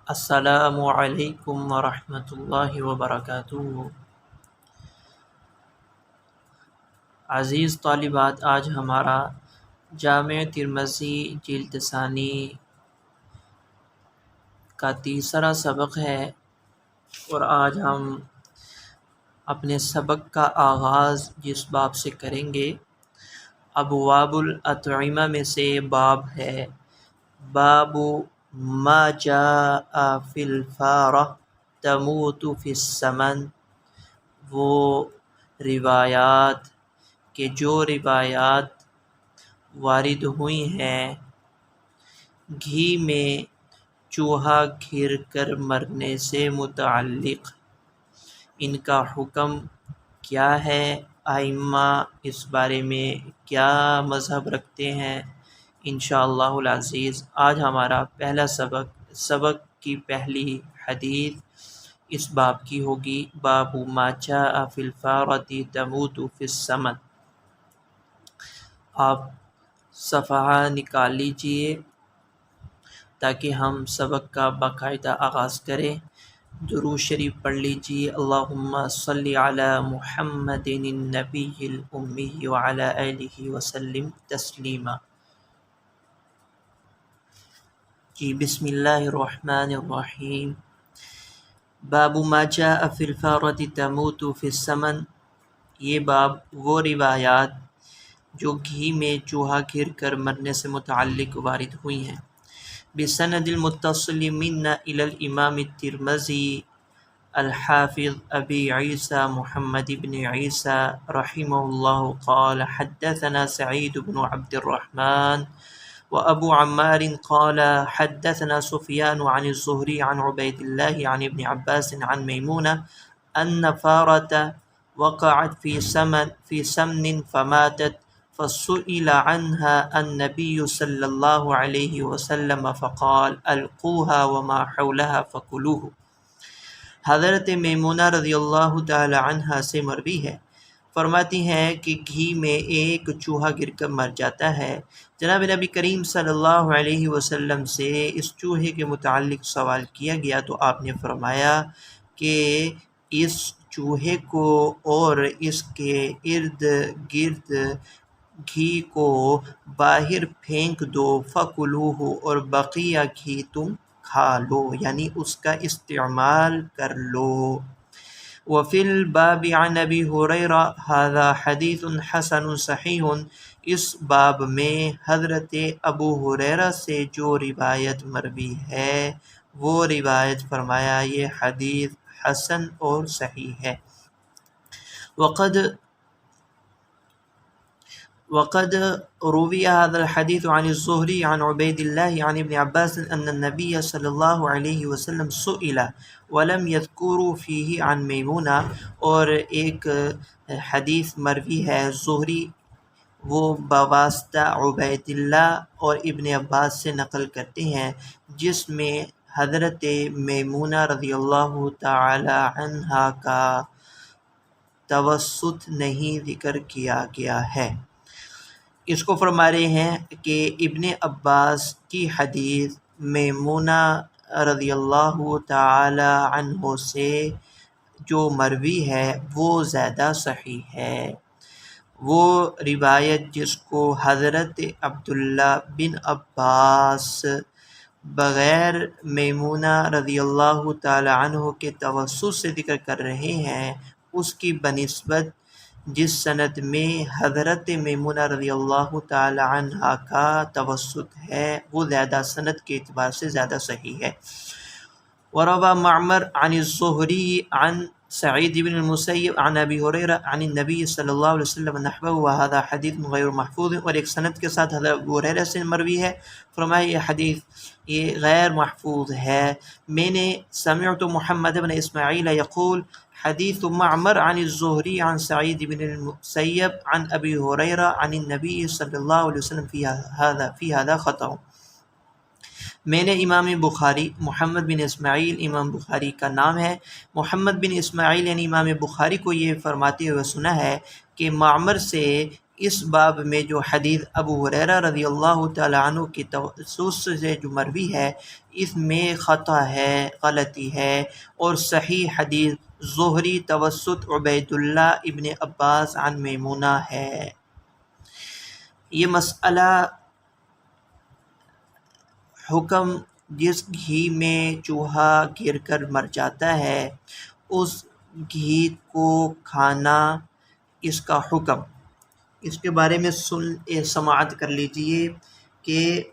السلام علیکم ورحمۃ اللہ وبرکاتہ۔ عزیز طالبات، آج ہمارا جامع ترمذی جلد ثانی کا تیسرا سبق ہے، اور آج ہم اپنے سبق کا آغاز جس باب سے کریں گے، ابواب الاطعمہ میں سے باب ہے باب ما جاء فی الفارہ تموت فی السمن، وہ روایات کہ جو روایات وارد ہوئی ہیں گھی میں چوہا گھر کر مرنے سے متعلق، ان کا حکم کیا ہے، ائمہ اس بارے میں کیا مذہب رکھتے ہیں۔ انشاءاللہ العزیز آج ہمارا پہلا سبق کی پہلی حدیث اس باب کی ہوگی، باب ما جاء فی الفارۃ تموت فی السمن۔ آپ صفحہ نکال لیجئے تاکہ ہم سبق کا باقاعدہ آغاز کریں۔ درود شریف پڑھ لیجئے، اللہم صلی علی محمد النبی الامی وعلی آلہ وسلم تسلیما۔ جی بسم اللہ الرحمن الرحیم۔ باب ما جاء فی الفارۃ تموت فی السمن، یہ باب وہ روایات جو گھی میں چوہا گھر کر مرنے سے متعلق وارد ہوئی ہیں۔ بسند المتصل منا الی الامام الترمذی الحافظ ابی عیسیٰ محمد بن عیسیٰ رحمہ اللہ قال حدثنا سعید بن عبد الرحمن وابو عمار قال حدثنا سفیان عن الزہری عن عبید اللہ عن ابن عباس عن میمونہ ان فارة وقعت في سمن فماتت فسئل عنها النبي صلى الله عليه وسلم فقال القوها وما حولها فكلوه۔ حضرت میمونہ رضی اللہ تعالی عنہ سے مروی ہے، فرماتی ہیں کہ گھی میں ایک چوہا گر کر مر جاتا ہے۔ جناب نبی کریم صلی اللہ علیہ وسلم سے اس چوہے کے متعلق سوال کیا گیا تو آپ نے فرمایا کہ اس چوہے کو اور اس کے ارد گرد گھی کو باہر پھینک دو، فَكُلُوهُ، اور بقیہ گھی تم کھا لو، یعنی اس کا استعمال کر لو۔ وفی الباب عن ابی ہریرہ ھذا حدیث حسن صحیح، اس باب میں حضرت ابو ہریرہ سے جو روایت مروی ہے وہ روایت فرمایا یہ حدیث حسن اور صحیح ہے۔ وقد روی هذا الحديث عن الزهري عن عبید اللہ عن ابن عباس ان النبي صلی اللہ علیہ وسلم سئل ولم يذكروا فيه عن میمونہ، اور ایک حدیث مروی ہے زہری، وہ بواسطہ عبید اللہ اور ابن عباس سے نقل کرتے ہیں، جس میں حضرت میمونہ رضی اللہ تعالی عنہا کا توسط نہیں ذکر کیا گیا ہے۔ اس کو فرما رہے ہیں کہ ابن عباس کی حدیث میمونہ رضی اللہ تعالی عنہ سے جو مروی ہے وہ زیادہ صحیح ہے۔ وہ روایت جس کو حضرت عبداللہ بن عباس بغیر میمونہ رضی اللہ تعالی عنہ کے توسط سے ذکر کر رہے ہیں، اس کی بنسبت جس سند میں حضرت میمونہ رضی اللہ تعالی عنہ کا توسط ہے وہ زیادہ سند کے اعتبار سے زیادہ صحیح ہے۔ وروى معمر عن الزهري عن سعید بن المسیب عن ابی ہریرہ عن النبی صلی اللہ علیہ وسلم نحوہ وهذا حدیث غیر محفوظ، اور ایک سند کے ساتھ حضرت ابو ہریرہ سے مروی ہے، فرمایا یہ حدیث یہ غیر محفوظ ہے۔ میں نے سمعت محمد بن اسماعیل یقول حدیث معمر عن الزہری عن سعید بن المسیب عن ابی ہریرہ عن النبی صلی اللہ علیہ وسلم فی هذا خطأ۔ میں نے امام بخاری، محمد بن اسماعیل امام بخاری کا نام ہے، محمد بن اسماعیل یعنی امام بخاری کو یہ فرماتے ہوئے سنا ہے کہ معمر سے اس باب میں جو حدیث ابو ہریرہ رضی اللہ تعالیٰ عنہ کی توسط سے جو مروی ہے اس میں خطا ہے، غلطی ہے، اور صحیح حدیث زہری توسط عبید اللہ ابن عباس عن میمونہ ہے۔ یہ مسئلہ حکم جس گھی میں چوہا گر کر مر جاتا ہے اس گھی کو کھانا، اس کا حکم، اس کے بارے میں سماعت کر لیجئے کہ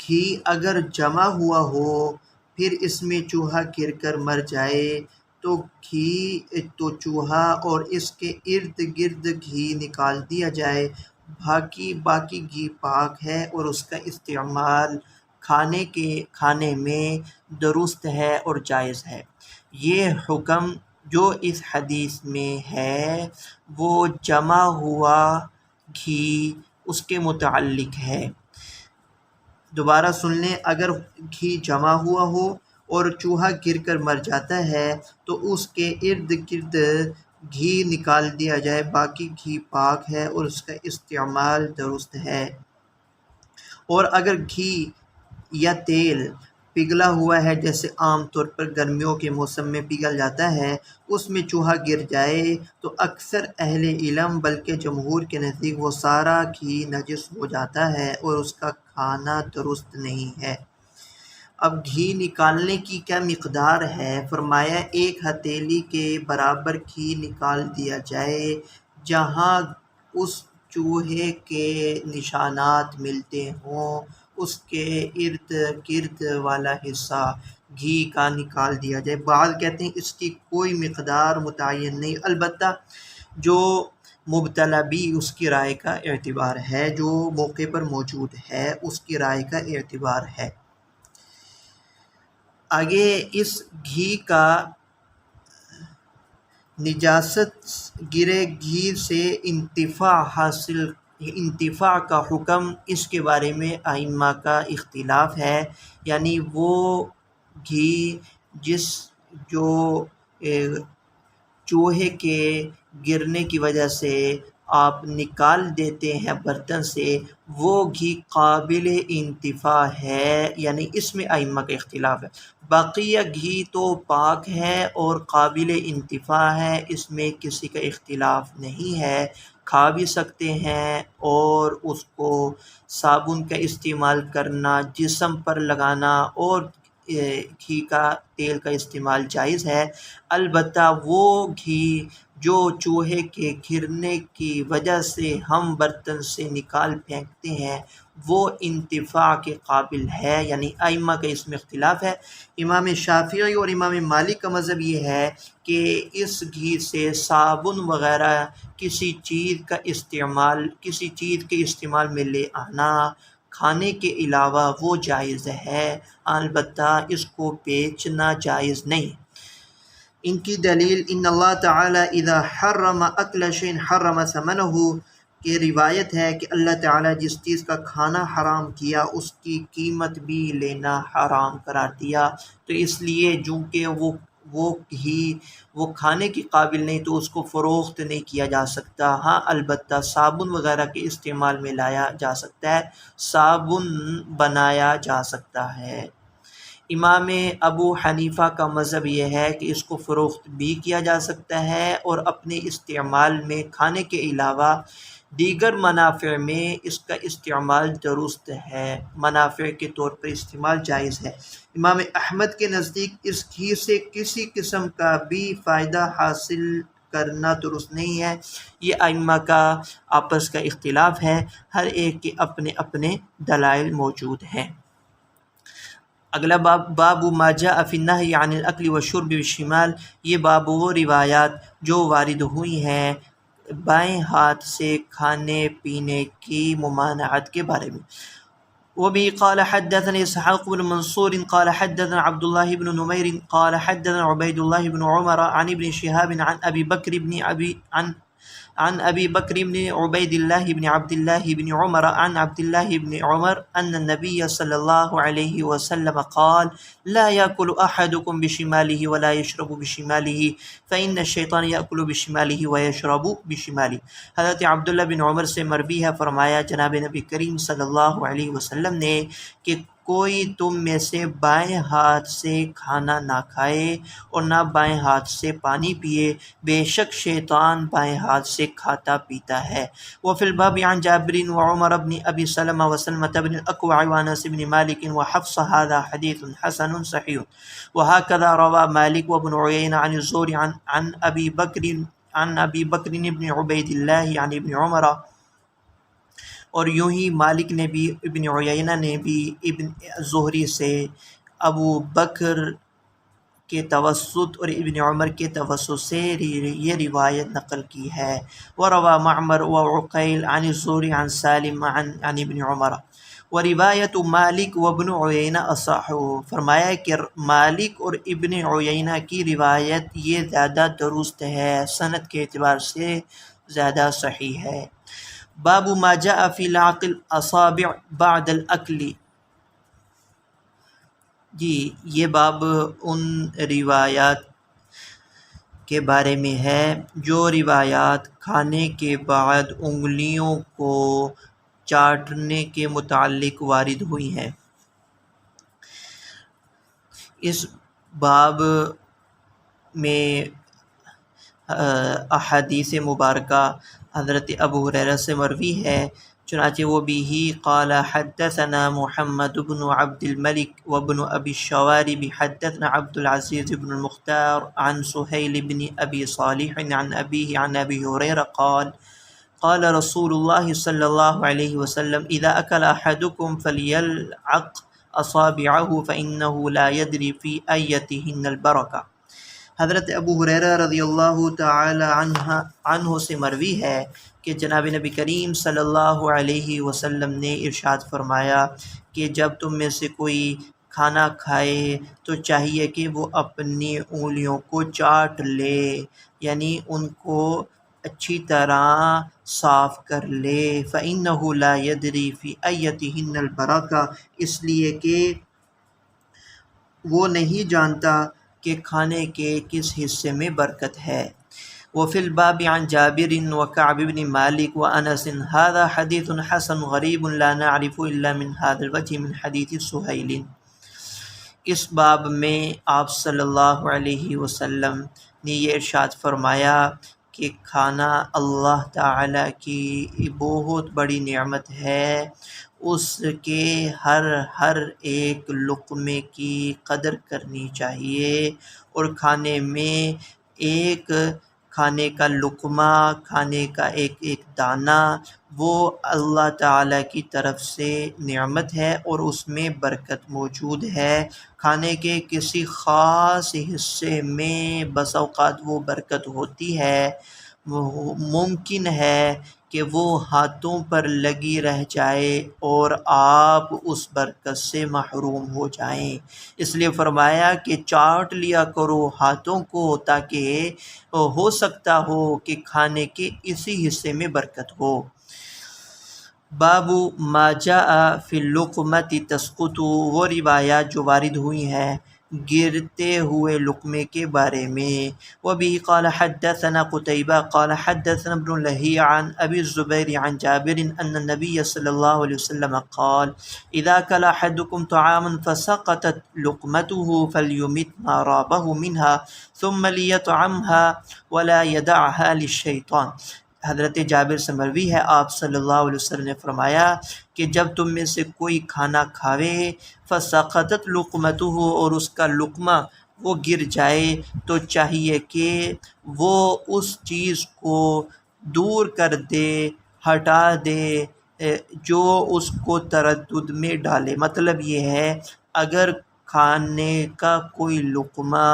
گھی اگر جمع ہوا ہو پھر اس میں چوہا گر کر مر جائے تو چوہا اور اس کے ارد گرد گھی نکال دیا جائے، باقی گھی پاک ہے اور اس کا استعمال کھانے میں درست ہے اور جائز ہے۔ یہ حکم جو اس حدیث میں ہے وہ جمع ہوا گھی اس کے متعلق ہے۔ دوبارہ سن لیں، اگر گھی جمع ہوا ہو اور چوہا گر کر مر جاتا ہے تو اس کے ارد گرد گھی نکال دیا جائے، باقی گھی پاک ہے اور اس کا استعمال درست ہے۔ اور اگر گھی یا تیل پگھلا ہوا ہے، جیسے عام طور پر گرمیوں کے موسم میں پگھل جاتا ہے، اس میں چوہا گر جائے تو اکثر اہل علم بلکہ جمہور کے نزدیک وہ سارا گھی نجس ہو جاتا ہے اور اس کا کھانا درست نہیں ہے۔ اب گھی نکالنے کی کیا مقدار ہے؟ فرمایا 1 ہتھیلی کے برابر گھی نکال دیا جائے، جہاں اس چوہے کے نشانات ملتے ہوں اس کے ارد گرد والا حصہ گھی کا نکال دیا جائے۔ بعض کہتے ہیں اس کی کوئی مقدار متعین نہیں، البتہ جو مبتلا بھی اس کی رائے کا اعتبار ہے، جو موقع پر موجود ہے اس کی رائے کا اعتبار ہے۔ آگے اس گھی کا نجاست گرے گھی سے انتفاع کا حکم، اس کے بارے میں ائمہ کا اختلاف ہے، یعنی وہ گھی جو چوہے کے گرنے کی وجہ سے آپ نکال دیتے ہیں برتن سے، وہ گھی قابل انتفاع ہے، یعنی اس میں ائمہ کا اختلاف ہے۔ بقیہ گھی تو پاک ہے اور قابل انتفاع ہے، اس میں کسی کا اختلاف نہیں ہے، کھا بھی سکتے ہیں اور اس کو صابن کا استعمال کرنا، جسم پر لگانا اور گھی کا تیل کا استعمال جائز ہے۔ البتہ وہ گھی جو چوہے کے گرنے کی وجہ سے ہم برتن سے نکال پھینکتے ہیں وہ انتفاع کے قابل ہے، یعنی ائمہ کا اس میں اختلاف ہے۔ امام شافعی اور امام مالک کا مذہب یہ ہے کہ اس گھی سے صابن وغیرہ کسی چیز کے استعمال میں لے آنا کھانے کے علاوہ وہ جائز ہے، البتہ اس کو بیچنا جائز نہیں۔ ان کی دلیل ان اللہ تعالی اذا حرم اکل شیء حرم ثمنہ کہ روایت ہے کہ اللہ تعالیٰ جس چیز کا کھانا حرام کیا اس کی قیمت بھی لینا حرام قرار دیا، تو اس لیے چونکہ وہ گھی وہ کھانے کی قابل نہیں تو اس کو فروخت نہیں کیا جا سکتا۔ ہاں البتہ صابن وغیرہ کے استعمال میں لایا جا سکتا ہے، صابن بنایا جا سکتا ہے۔ امام ابو حنیفہ کا مذہب یہ ہے کہ اس کو فروخت بھی کیا جا سکتا ہے اور اپنے استعمال میں کھانے کے علاوہ دیگر منافع میں اس کا استعمال درست ہے، منافع کے طور پر استعمال جائز ہے۔ امام احمد کے نزدیک اس گھی سے کسی قسم کا بھی فائدہ حاصل کرنا درست نہیں ہے۔ یہ ائمہ کا آپس کا اختلاف ہے، ہر ایک کے اپنے اپنے دلائل موجود ہیں۔ اگلا باب ما جاء فی النہی عن الاکل والشرب بالشمال، یہ باب وہ روایات جو وارد ہوئی ہیں بائیں ہاتھ سے کھانے پینے کی ممانعت کے بارے میں۔ وبه قال حدثنا اسحاق بن منصور قال حدثنا عبد الله بن نمير قال حدثنا عبيد الله بن عمر عن ابن شهاب عن ابي بكر بن عن ابی بکر بن عبید اللہ بن عبد اللہ بن عمر عن عبد اللہ بن عمر ان النبی صلی اللہ علیہ وسلم قال لا يأكل احدكم بشماله ولا يشرب بشماله فإن الشیطان یأکل بشماله ویشرب بشماله۔ حضرت عبداللہ بن عمر سے مروی ہے، فرمایا جناب نبی کریم صلی اللہ علیہ وسلم نے کہ کوئی تم میں سے بائیں ہاتھ سے کھانا نہ کھائے اور نہ بائیں ہاتھ سے پانی پیے، بے شک شیطان بائیں ہاتھ سے کھاتا پیتا ہے۔ وفی الباب عن جابر وعمر بن ابی سلمہ وسلمۃ بن الاکوع وانس بن مالک وحفص هذا حدیث حسن صحیح وهكذا روى مالك وابن عيينة عن الزهري عن ابی بکر بن عبید اللہ عن ابن عمر، اور یوں ہی مالک نے بھی، ابن عیینہ نے بھی ابن زہری سے ابو بکر کے توسط اور ابن عمر کے توسط سے یہ روایت نقل کی ہے۔ وروى معمر وعقیل عن الزہری عن سالم عن ابن عمر وروایت مالک وابن عیینہ اصح۔ فرمایا کہ مالک اور ابن عیینہ کی روایت یہ زیادہ درست ہے، سند کے اعتبار سے زیادہ صحیح ہے۔ باب ما جاء فی لعق الاصابع بعد الاکل۔ جی یہ باب ان روایات کے بارے میں ہے جو روایات کھانے کے بعد انگلیوں کو چاٹنے کے متعلق وارد ہوئی ہیں۔ اس باب میں احادیث مبارکہ حضرت ابو ہریرہ سے مروی ہے، چنانچہ وہ بھی قال حدثنا محمد بن عبد الملک وابن ابی الشوارب حدثنا عبد العزیز بن المختار عن سہیل بن ابی صالح عن ابیہ عن ابی ہریرہ قال قال رسول اللہ صلی اللہ علیہ وسلم اذا اکل احدکم فلیلعق اصابعہ فانہ لا یدری فی ایتہن البرکہ۔ حضرت ابو ہریرہ رضی اللہ تعالی عنہ سے مروی ہے کہ جناب نبی کریم صلی اللہ علیہ وسلم نے ارشاد فرمایا کہ جب تم میں سے کوئی کھانا کھائے تو چاہیے کہ وہ اپنی انگلیوں کو چاٹ لے، یعنی ان کو اچھی طرح صاف کر لے۔ فَإِنَّهُ لَا يَدْرِي فِي أَيَّتِهِنَّ الْبَرَكَةُ، اس لیے کہ وہ نہیں جانتا کہ کھانے کے کس حصے میں برکت ہے۔ وفی الباب عن جابر وکعب بن مالک وانس هذا حدیث حسن غریب لا نعرف الا من هذا الوجه من حدیث سہیل۔ اس باب میں آپ صلی اللہ علیہ وسلم نے یہ ارشاد فرمایا کہ کھانا اللہ تعالیٰ کی بہت بڑی نعمت ہے، اس کے ہر ایک لقمے کی قدر کرنی چاہیے، اور کھانے میں ایک کھانے کا لقمہ، کھانے کا ایک دانہ وہ اللہ تعالیٰ کی طرف سے نعمت ہے اور اس میں برکت موجود ہے۔ کھانے کے کسی خاص حصے میں بس اوقات وہ برکت ہوتی ہے، ممکن ہے کہ وہ ہاتھوں پر لگی رہ جائے اور آپ اس برکت سے محروم ہو جائیں، اس لیے فرمایا کہ چاٹ لیا کرو ہاتھوں کو تاکہ ہو سکتا ہو کہ کھانے کے اسی حصے میں برکت ہو۔ باب ما جاء فی اللقمۃ تسقط، وہ روایات جو وارد ہوئی ہیں گرتے ہوئے لقمے کے بارے میں۔ وبه قال حدثنا قتيبة قال حدثنا ابن لهيعة عن ابي الزبير عن جابر ان النبي صلى الله عليه وسلم قال اذا اكل احدكم طعاما فسقطت لقمته فليمت ما رابه منها ثم ليطعمها ولا يدعها للشيطان۔ حضرت جابر سے مروی ہے، آپ صلی اللہ علیہ وسلم نے فرمایا کہ جب تم میں سے کوئی کھانا کھاوے فسقطت لقمته، اور اس کا لقمہ وہ گر جائے تو چاہیے کہ وہ اس چیز کو دور کر دے، ہٹا دے جو اس کو تردد میں ڈالے۔ مطلب یہ ہے اگر کھانے کا کوئی لقمہ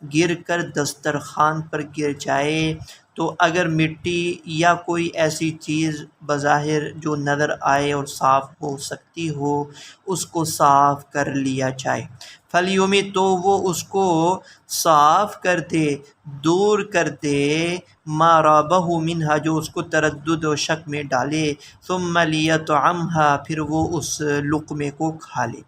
گر کر دسترخوان پر گر جائے تو اگر مٹی یا کوئی ایسی چیز بظاہر جو نظر آئے اور صاف ہو سکتی ہو اس کو صاف کر لیا جائے، فلیومی تو وہ اس کو صاف کر دے، دور کر دے، ما رابہ منہا جو اس کو تردد و شک میں ڈالے، ثم لیطعمھا پھر وہ اس لقمے کو کھا لے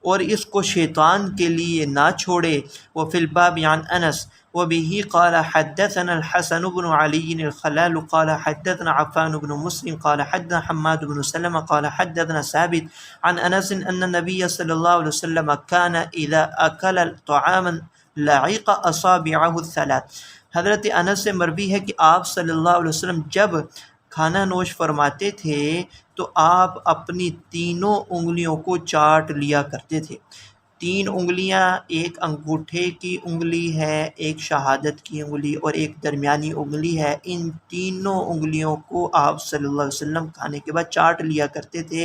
اور اس کو شیطان کے لیے نہ چھوڑے۔ وفی الباب عن انس وبه قال حدثنا الحسن بن علي الخلال قال حدثنا عفان بن مسلم قال حدثنا حماد بن سلمة قال حدثنا ثابت عن انس ان النبي صلى الله عليه وسلم كان اذا اكل طعاما لعق اصابعه الثلاث۔ حضرت انس سے مروی ہے کہ آپ صلی اللہ علیہ وسلم جب کھانا نوش فرماتے تھے تو آپ اپنی تینوں انگلیوں کو چاٹ لیا کرتے تھے۔ تین انگلیاں، ایک انگوٹھے کی انگلی ہے، ایک شہادت کی انگلی اور ایک درمیانی انگلی ہے، ان تینوں انگلیوں کو آپ صلی اللہ علیہ وسلم کھانے کے بعد چاٹ لیا کرتے تھے۔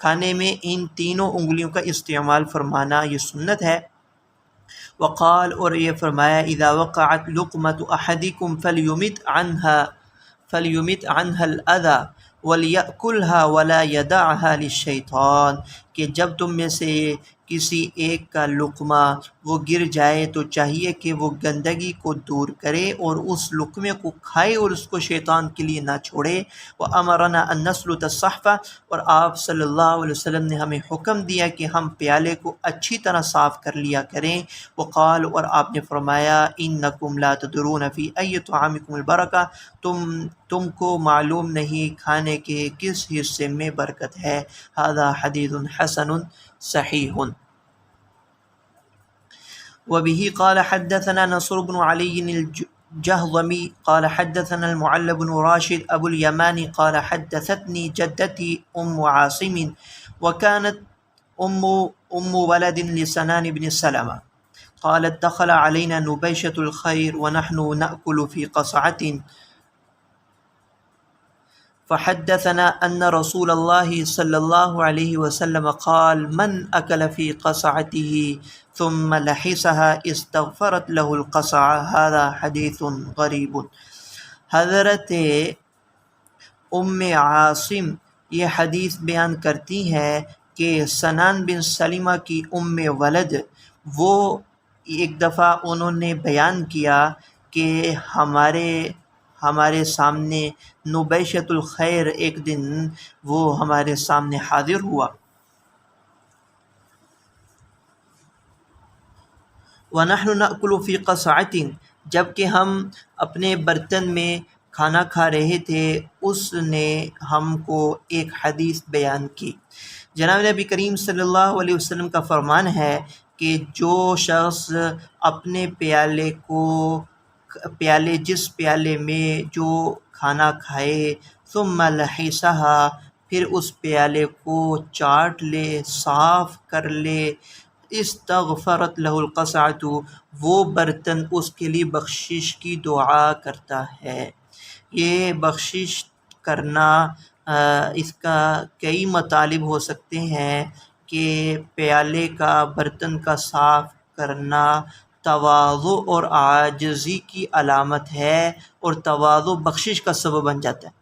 کھانے میں ان تینوں انگلیوں کا استعمال فرمانا یہ سنت ہے۔ وقال اور یہ فرمایا اذا وقعت لقمۃ احدکم فلیمت عنها الاذى ولیأکلها ولا یدعها للشیطان، کہ جب تم میں سے کسی ایک کا لقمہ وہ گر جائے تو چاہیے کہ وہ گندگی کو دور کرے اور اس لقمے کو کھائے اور اس کو شیطان کے لیے نہ چھوڑے۔ وَأَمَرَنَا أَن نَسْلُتَ الصَّحْفَ اور آپ صلی اللہ علیہ وسلم نے ہمیں حکم دیا کہ ہم پیالے کو اچھی طرح صاف کر لیا کریں۔ وقال اور آپ نے فرمایا إِنَّكُمْ لَا تَدْرُونَ فِي أَيِّ طَعَامِكُمُ الْبَرَكَةُ تم کو معلوم نہیں کھانے کے کس حصے میں برکت ہے۔ هذا حدیث حسن صحیح۔ وبه قال حدثنا نصر بن علي الجهضمي قال حدثنا المعل بن راشد أبو اليماني قال حدثتني جدتي أم عاصم وكانت أم ولد لسنان بن سلمة قالت دخل علينا نبيشة الخير ونحن نأكل في قصعة فحدثنا أن رسول الله صلى الله عليه وسلم قال من أكل في قصعته ثم لحسها استغفرت له القصعة۔ هذا حدیث غریب۔ حضرت ام عاصم یہ حدیث بیان کرتی ہے کہ سنان بن سلمہ کی ام ولد وہ ایک دفعہ انہوں نے بیان کیا کہ ہمارے سامنے نبیشۃ الخیر ایک دن وہ ہمارے سامنے حاضر ہوا۔ وَنَحْنُ نَأْكُلُ فِي قَصْعَةٍ جب کہ ہم اپنے برتن میں کھانا کھا رہے تھے، اس نے ہم کو ایک حدیث بیان کی۔ جناب نبی کریم صلی اللہ علیہ وسلم کا فرمان ہے کہ جو شخص اپنے جس پیالے میں جو کھانا کھائے ثم لحسها پھر اس پیالے کو چاٹ لے، صاف کر لے، استغفرت له القصعة وہ برتن اس کے لیے بخشش کی دعا کرتا ہے۔ یہ بخشش کرنا اس کا کئی مطالب ہو سکتے ہیں کہ پیالے کا برتن کا صاف کرنا تواضع اور عاجزی کی علامت ہے اور تواضع بخشش کا سبب بن جاتا ہے۔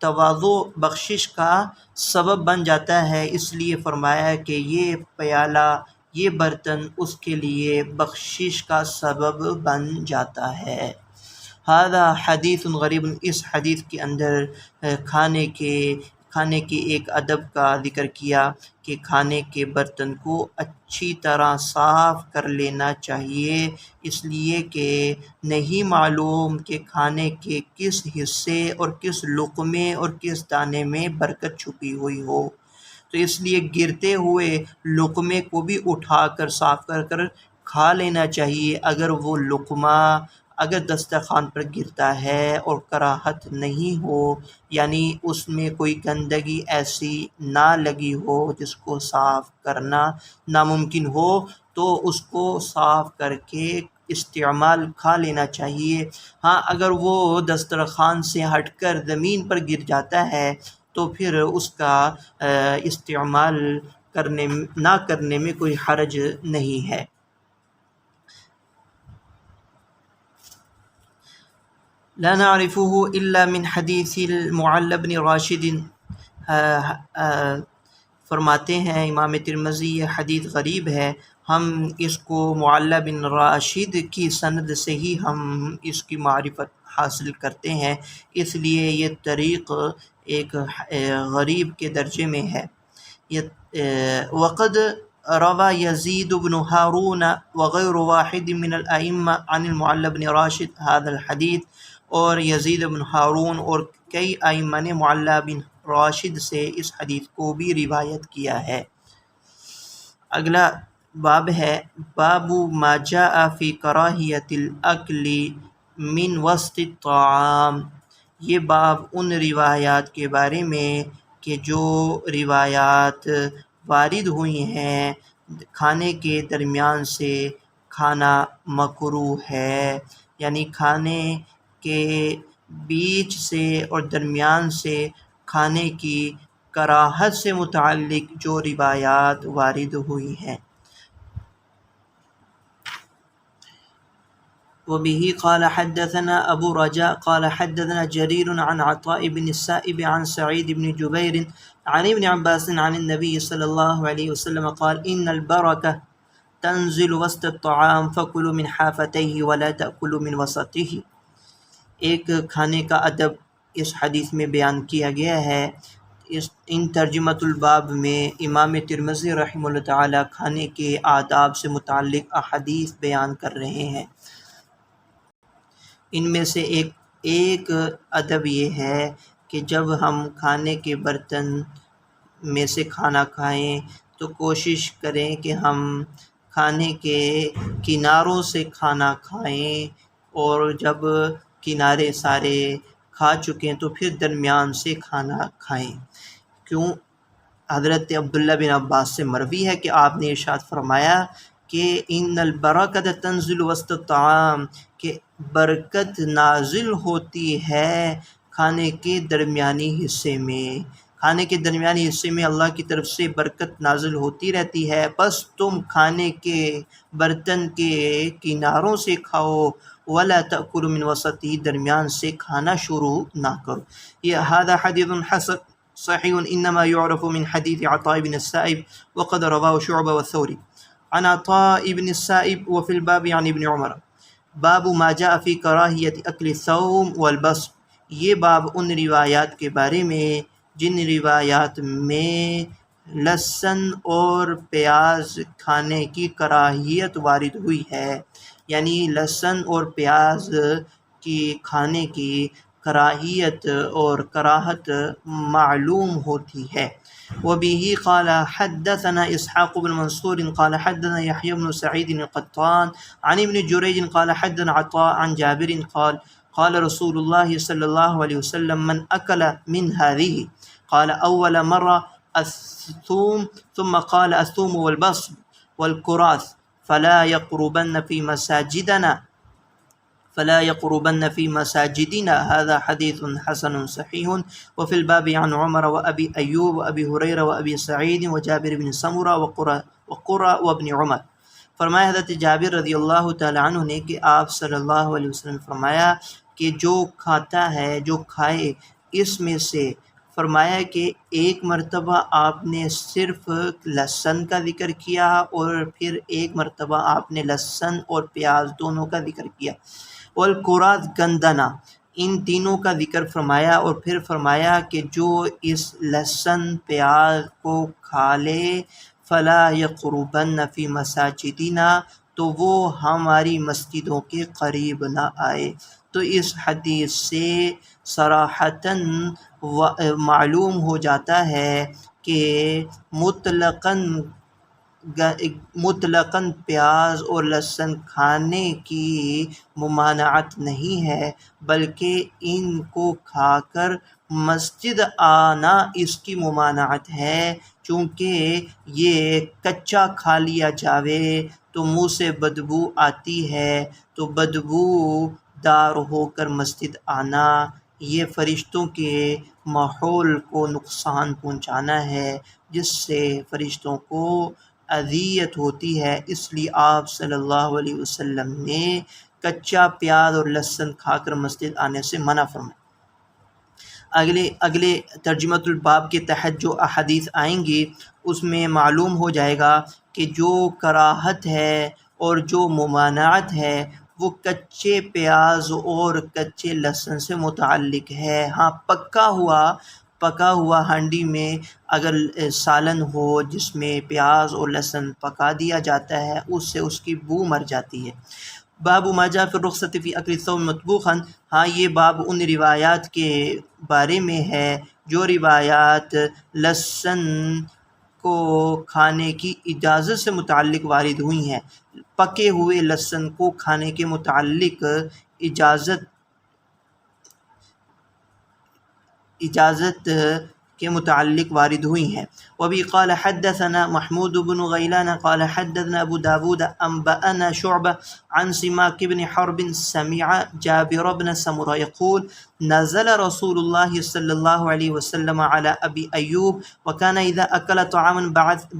تواضع بخشش کا سبب بن جاتا ہے، اس لیے فرمایا کہ یہ پیالہ، یہ برتن اس کے لیے بخشش کا سبب بن جاتا ہے۔ هذا حدیث غریب اس حدیث کے اندر کھانے کے ایک ادب کا ذکر کیا کہ کھانے کے برتن کو اچھی طرح صاف کر لینا چاہیے، اس لیے کہ نہیں معلوم کہ کھانے کے کس حصے اور کس لقمے اور کس دانے میں برکت چھپی ہوئی ہو، تو اس لیے گرتے ہوئے لقمے کو بھی اٹھا کر صاف کر کھا لینا چاہیے اگر وہ لقمہ اگر دسترخوان پر گرتا ہے اور کراہت نہیں ہو، یعنی اس میں کوئی گندگی ایسی نہ لگی ہو جس کو صاف کرنا ناممکن ہو، تو اس کو صاف کر کے استعمال کھا لینا چاہیے۔ ہاں اگر وہ دسترخوان سے ہٹ کر زمین پر گر جاتا ہے تو پھر اس کا استعمال نہ کرنے میں کوئی حرج نہیں ہے۔ لا نعرفه إلا من حدیث المعل بن راشد. فرماتے ہیں امام ترمذی یہ حدیث غریب ہے، ہم اس کو معل بن راشد کی سند سے ہی ہم اس کی معرفت حاصل کرتے ہیں، اس لیے یہ طریق ایک غریب کے درجے میں ہے۔ وقد روى يزيد بن هارون وغير واحد من الأئمة عن المعل بن راشد هذا الحديث، اور یزید بن ہارون اور کئی ائمہ نے معل بن راشد سے اس حدیث کو بھی روایت کیا ہے۔ اگلا باب ہے باب ما جاء فی کراہیت الاکل من وسط الطعام۔ یہ باب ان روایات کے بارے میں کہ جو روایات وارد ہوئی ہیں کھانے کے درمیان سے کھانا مکروہ ہے، یعنی کھانے کے بیچ سے اور درمیان سے کھانے کی کراہت سے متعلق جو روایات وارد ہوئی ہیں۔ وبه قال حدثنا ابو رجاء قال حدثنا جرير عن عطاء بن السائب عن سعيد بن جبير عن ابن عباس عن النبي صلى الله عليه وسلم قال ان البركة تنزل وسط الطعام فكلوا من حافتيه ولا تأكلوا من وسطه۔ ایک کھانے کا ادب اس حدیث میں بیان کیا گیا ہے۔ ان ترجمۃ الباب میں امام ترمذی رحمہ اللہ تعالی کھانے کے آداب سے متعلق احادیث بیان کر رہے ہیں۔ ان میں سے ایک ادب یہ ہے کہ جب ہم کھانے کے برتن میں سے کھانا کھائیں تو کوشش کریں کہ ہم کھانے کے کناروں سے کھانا کھائیں، اور جب کنارے سارے کھا چکیں تو پھر درمیان سے کھانا کھائیں۔ کیوں؟ حضرت عبداللہ بن عباس سے مروی ہے کہ آپ نے ارشاد فرمایا کہ ان البرکۃ تنزل وسط الطعام، کہ برکت نازل ہوتی ہے کھانے کے درمیانی حصے میں۔ کھانے کے درمیانی حصے میں اللہ کی طرف سے برکت نازل ہوتی رہتی ہے، بس تم کھانے کے برتن کے کناروں سے کھاؤ، ولا تأکلوا من وسطہ، درمیان سے کھانا شروع نہ کرو۔ یہ هذا حدیث حسن صحیح انما يعرف من حدیث عطاء بن السائب وقد رواه شعبہ والثوری عن عطاء بن السائب وفي الباب عن ابن عمر۔ باب ما جاء فی کراہیت اکل الثوم والبصل۔ یہ باب ان روایات کے بارے میں جن روایات میں لہسن اور پیاز کھانے کی کراہیت وارد ہوئی ہے، یعنی لہسن اور پیاز کی کھانے کی کراہیت اور کراہت معلوم ہوتی ہے۔ وبه قال حدثنا اسحاق بن منصور قال حدثنا يحيى بن سعيد القطان عن ابن جريج قال حدثنا عطاء عن جابر قال قال رسول الله صلى الله عليه وسلم من أكل من هذه قال أول مرة الثوم ثم قال الثوم والبصل والكراث فلا يقربن في مساجدنا هذا حديث حسن صحيح وفي الباب عن عمر وأبي أيوب وأبي هريرة وأبي سعيد وجابر بن سمرة وقرة وابن عمر۔ فرمایا حضرت جابر رضی اللہ تعالی عنہ نے کہ آپ صلی اللہ علیہ وسلم فرمایا کہ جو کھاتا ہے، جو کھائے اس میں سے، فرمایا کہ ایک مرتبہ آپ نے صرف لہسن کا ذکر کیا اور پھر ایک مرتبہ آپ نے لہسن اور پیاز دونوں کا ذکر کیا، والکراث گندنا، ان تینوں کا ذکر فرمایا، اور پھر فرمایا کہ جو اس لہسن پیاز کو کھا لے فلا یقربن فی مساجدنا، تو وہ ہماری مسجدوں کے قریب نہ آئے۔ تو اس حدیث سے صراحتاً معلوم ہو جاتا ہے کہ مطلقاً پیاز اور لہسن کھانے کی ممانعت نہیں ہے، بلکہ ان کو کھا کر مسجد آنا اس کی ممانعت ہے، چونکہ یہ کچا کھا لیا جاوے تو منہ سے بدبو آتی ہے، تو بدبو دار ہو کر مسجد آنا یہ فرشتوں کے ماحول کو نقصان پہنچانا ہے، جس سے فرشتوں کو اذیت ہوتی ہے۔ اس لیے آپ صلی اللہ علیہ وسلم نے کچا پیاز اور لہسن کھا کر مسجد آنے سے منع فرمائے۔ اگلے ترجمۃ الباب کے تحت جو احادیث آئیں گی اس میں معلوم ہو جائے گا کہ جو کراہت ہے اور جو ممانعت ہے وہ کچے پیاز اور کچے لہسن سے متعلق ہے۔ ہاں پکا ہوا ہانڈی میں اگر سالن ہو جس میں پیاز اور لہسن پکا دیا جاتا ہے اس سے اس کی بو مر جاتی ہے۔ باب ما جاء فی الرخصۃ فی اکل الثوم مطبوخا، ہاں یہ باب ان روایات کے بارے میں ہے جو روایات لہسن کو کھانے کی اجازت سے متعلق وارد ہوئی ہیں، پکے ہوئے لہسن کو کھانے کے متعلق اجازت کے متعلق وارد ہوئی ہیں۔ وبی قال حدثنا محمود بن غیلان قال حدثنا ابو داود انبأنا شعبہ عن سماک بن حرب سمع جابر بن سمرہ يقول نزل رسول اللہ صلی اللہ علیہ وسلم على ابی ایوب وكان اذا اکل طعاما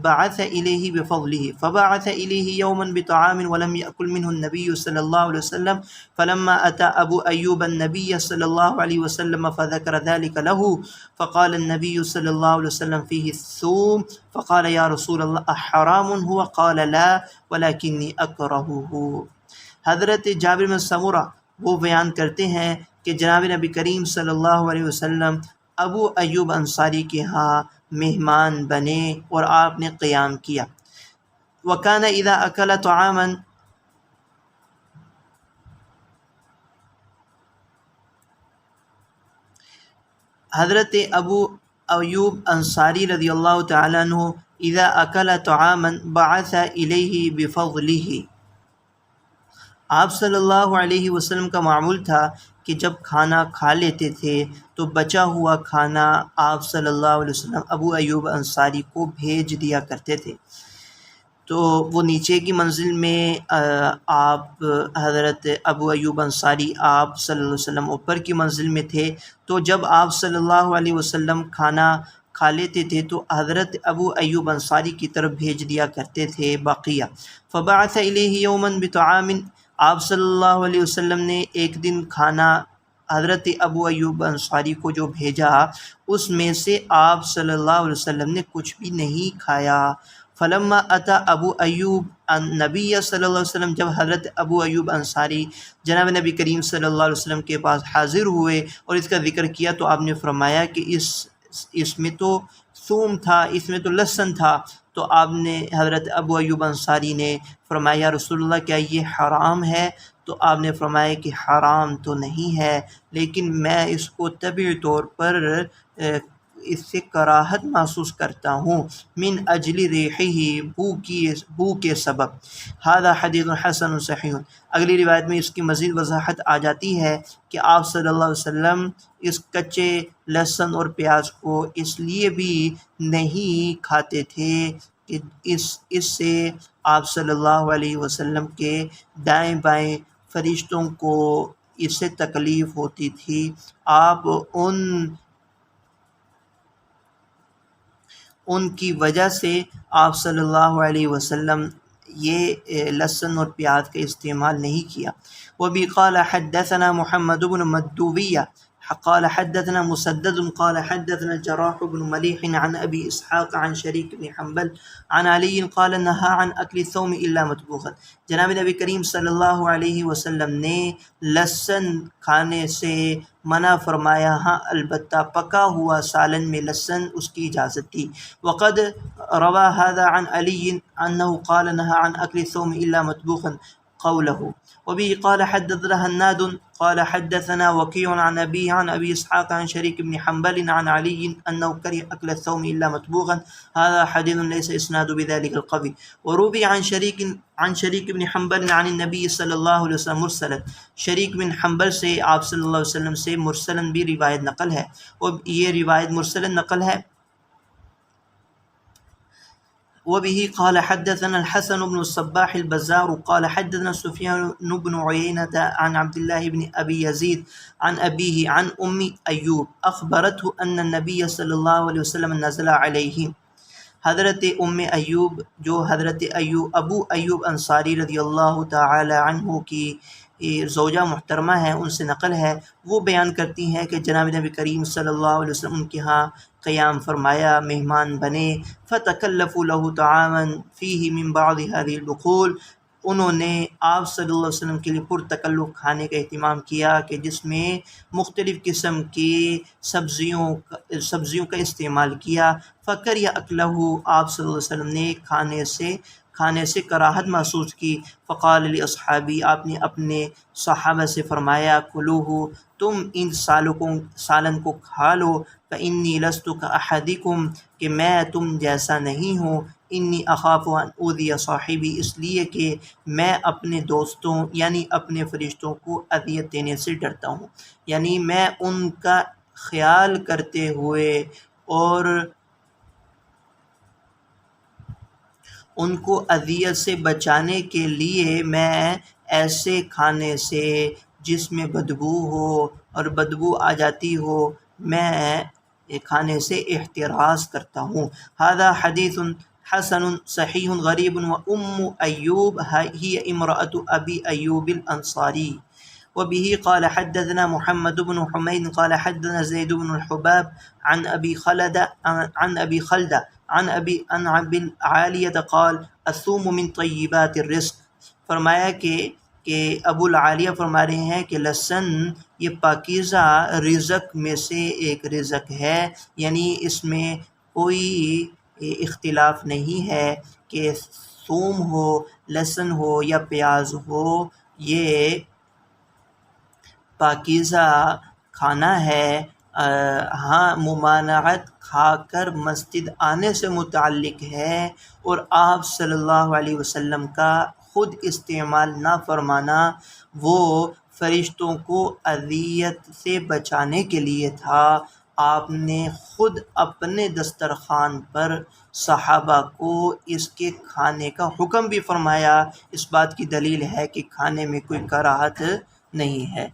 بعث الیہ بفضلہ فبعث الیہ یوما بطعام ولم یأکل منه النبی صلی اللہ علیہ وسلم فلما اتى ابو ایوب النبی صلی اللہ علیہ وسلم فذكر ذلك له فقال النبی صلی اللہ علیہ وسلم فيه الثوم فقال یا رسول اللہ حرام هو قال لا ولكني اکرهه۔ حضرت جابر بن سمرہ وہ بیان کرتے ہیں کہ جناب نبی کریم صلی اللہ علیہ وسلم ابو ایوب انصاری کے ہاں مہمان بنے اور آپ نے قیام کیا۔ وکان اذا اکل طعاما، حضرت ابو ایوب انصاری رضی اللہ تعالیٰ عنہ اذا اکل طعاما بعث الیہ بفضلہ، آپ صلی اللہ علیہ وسلم کا معمول تھا کہ جب کھانا کھا لیتے تھے تو بچا ہوا کھانا آپ صلی اللہ علیہ وسلم ابو ایوب انصاری کو بھیج دیا کرتے تھے۔ تو وہ نیچے کی منزل میں آپ حضرت ابو ایوب انصاری آپ صلی اللہ علیہ وسلم اوپر کی منزل میں تھے، تو جب آپ صلی اللہ علیہ وسلم کھانا کھا لیتے تھے تو حضرت ابو ایوب انصاری کی طرف بھیج دیا کرتے تھے بقیہ۔ فبعث الیہ یوما بطعام، آپ صلی اللہ علیہ وسلم نے ایک دن کھانا حضرت ابو ایوب انصاری کو جو بھیجا اس میں سے آپ صلی اللہ علیہ وسلم نے کچھ بھی نہیں کھایا۔ فلما اتا ابو ایوب النبی صلی اللہ علیہ وسلم، جب حضرت ابو ایوب انصاری جناب نبی کریم صلی اللہ علیہ وسلم کے پاس حاضر ہوئے اور اس کا ذکر کیا تو آپ نے فرمایا کہ اس میں تو ثوم تھا، اس میں تو لہسن تھا۔ تو آپ نے حضرت ابو ایوب انصاری نے فرمایا یا رسول اللہ کیا یہ حرام ہے؟ تو آپ نے فرمایا کہ حرام تو نہیں ہے، لیکن میں اس کو طبعی طور پر اس سے کراہت محسوس کرتا ہوں، من اجل ریحہ، بو کے سبب۔ ھذا حدیث حسن صحیح، اگلی روایت میں اس کی مزید وضاحت آ جاتی ہے کہ آپ صلی اللہ علیہ وسلم اس کچے لہسن اور پیاز کو اس لیے بھی نہیں کھاتے تھے کہ اس سے آپ صلی اللہ علیہ وسلم کے دائیں بائیں فرشتوں کو اس سے تکلیف ہوتی تھی۔ آپ ان کی وجہ سے آپ صلی اللہ علیہ وسلم یہ لہسن اور پیاز کا استعمال نہیں کیا۔ وبی قال حدثنا محمد بن مدویہ قال حدثنا مسدد قال حدثنا جراح بن ملیح عن ابی اسحاق عن شریک بن حنبل عن علی قال نہى عن اکل الثوم الا مطبوخا، جناب نبی کریم صلی اللہ علیہ وسلم نے لہسن کھانے سے منع فرمایا، ہاں البتہ پکا ہوا سالن میں لہسن اس کی اجازت تھی۔ وقد روى هذا عن علی انه قال نهى عن اکل الثوم الا مطبوخا قوله۔ وبه قال حدثنا هناد قال حدثنا وكيع عن أبيه عن أبي إسحاق عن شريك بن حنبل عن علي أنه كره أكل الثوم إلا مطبوخا، هذا حديث ليس إسناد بذلك القوي، وروي عن شريك بن حنبل عن النبي صلى الله عليه وسلم مرسلا، شریک بن حنبل سے آپ صلی اللہ علیہ وسلم سے مرسلن بھی روایت نقل ہے، اور یہ روایت مرسلن نقل ہے۔ وبه قال حدثنا الحسن بن الصباح البزار قال حدثنا سفيان بن عيينة عن عبد الله بن أبي يزيد عن أبيه عن أم أيوب أخبرته أن النبي صلى الله عليه وسلم نزل عليه، حضرت ایوب جو حضرت ابو ایوب انصاری رضی اللہ تعالی عنہ کی زوجہ محترمہ ہیں ان سے نقل ہے، وہ بیان کرتی ہیں کہ جناب نبی کریم صلی اللہ علیہ وسلم ان کے ہاں قیام فرمایا، مہمان بنے، فَتَكَلَّفُوا لَهُ طَعَامًا فِيهِ مِن بَعْضِ هَذِهِ الْبُخُولِ، انہوں نے آپ صلی اللہ علیہ وسلم کے لیے پرتکلف کھانے کا اہتمام کیا کہ جس میں مختلف قسم کی سبزیوں کا استعمال کیا، فکر یا اکلہ، آپ صلی اللہ علیہ وسلم نے کھانے سے کراہت محسوس کی، فقال لاصحابی، آپ نے اپنے صحابہ سے فرمایا، کلوہ، تم ان سالن کو کھا لو، فانی لست کاحدکم، کہ میں تم جیسا نہیں ہوں، انی اخاف ان اوذی صاحبی، اس لیے کہ میں اپنے دوستوں یعنی اپنے فرشتوں کو اذیت دینے سے ڈرتا ہوں، یعنی میں ان کا خیال کرتے ہوئے اور ان کو اذیت سے بچانے کے لیے میں ایسے کھانے سے جس میں بدبو ہو اور بدبو آ جاتی ہو، میں کھانے سے احتراز کرتا ہوں۔ ھذا حدیث حسن صحیح غریب وام ایوب ہی امرأۃ ابی ایوب الانصاری۔ وبه قال حدثنا محمد بن حمید قال حدثنا زید بن الحباب عن ابی خلدہ عن ابی العالیہ قال الثوم من طیبات الرزق، فرمایا کہ ابو العالیہ فرما رہے ہیں کہ لہسن یہ پاکیزہ رزق میں سے ایک رزق ہے، یعنی اس میں کوئی اختلاف نہیں ہے کہ ثوم ہو، لہسن ہو یا پیاز ہو، یہ پاکیزہ کھانا ہے۔ ہاں، ممانعت کھا کر مسجد آنے سے متعلق ہے، اور آپ صلی اللہ علیہ وسلم کا خود استعمال نہ فرمانا وہ فرشتوں کو اذیت سے بچانے کے لیے تھا۔ آپ نے خود اپنے دسترخوان پر صحابہ کو اس کے کھانے کا حکم بھی فرمایا، اس بات کی دلیل ہے کہ کھانے میں کوئی کراہت نہیں ہے۔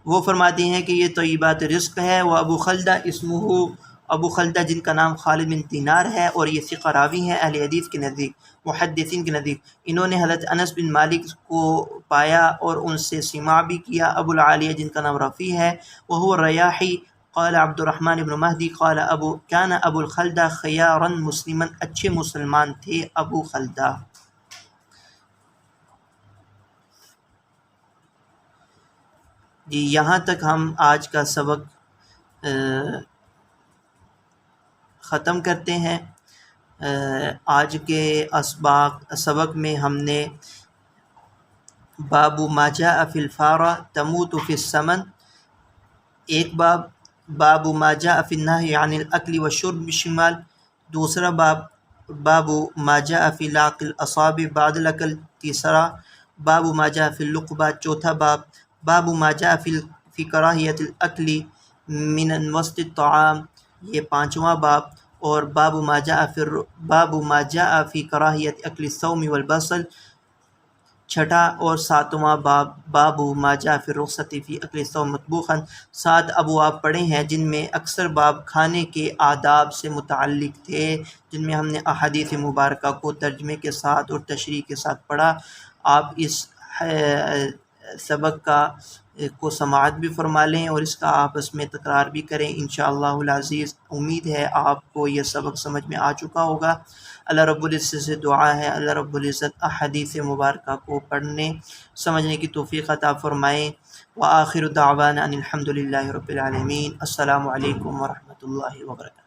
وہ فرماتی ہیں کہ یہ طیبات رزق ہے۔ وہ ابو خلدہ اسمہ، ابو خلدہ جن کا نام خالد بن دینار ہے، اور یہ ثقہ راوی ہیں اہل حدیث کے نزدیک، محدثین کے نزدیک۔ انہوں نے حضرت انس بن مالک کو پایا اور ان سے سماع بھی کیا۔ ابو العالیہ جن کا نام رفیع ہے، وہو الریاحی، قال عبد الرحمن بن مہدی قال کان ابو الخلدہ خیارا مسلما، اچھے مسلمان تھے ابو خلدہ۔ جی، یہاں تک ہم آج کا سبق ختم کرتے ہیں۔ آج کے سبق میں ہم نے باب ما جاء فی الفارہ تموت فی السمن، ایک باب ما جاء فی النہی عن الاکل والشرب بالشمال، دوسرا باب ما جاء فی لاق الاصابع بعد الاکل، تیسرا باب ما جاء فی اللقبہ، چوتھا باب ما جاء فی کراہیت الاکل من وسط الطعام، یہ پانچواں باب، اور باب ما جاء فی کراہیت اکل الثوم والبصل، چھٹا اور ساتواں باب ما جاء فی الرخصۃ فی اکل الثوم مطبوخا۔ 7 ابواب پڑھے ہیں جن میں اکثر باب کھانے کے آداب سے متعلق تھے، جن میں ہم نے احادیث مبارکہ کو ترجمے کے ساتھ اور تشریح کے ساتھ پڑھا۔ آپ اس سبق کو سماعت بھی فرما لیں اور اس کا آپس میں تکرار بھی کریں، انشاءاللہ العزیز۔ امید ہے آپ کو یہ سبق سمجھ میں آ چکا ہوگا۔ اللہ رب العزت سے دعا ہے اللہ رب العزت احادیث مبارکہ کو پڑھنے سمجھنے کی توفیق عطا فرمائیں۔ وآخر دعوانا ان الحمد للہ رب العالمین۔ السلام علیکم ورحمۃ اللہ وبرکاتہ۔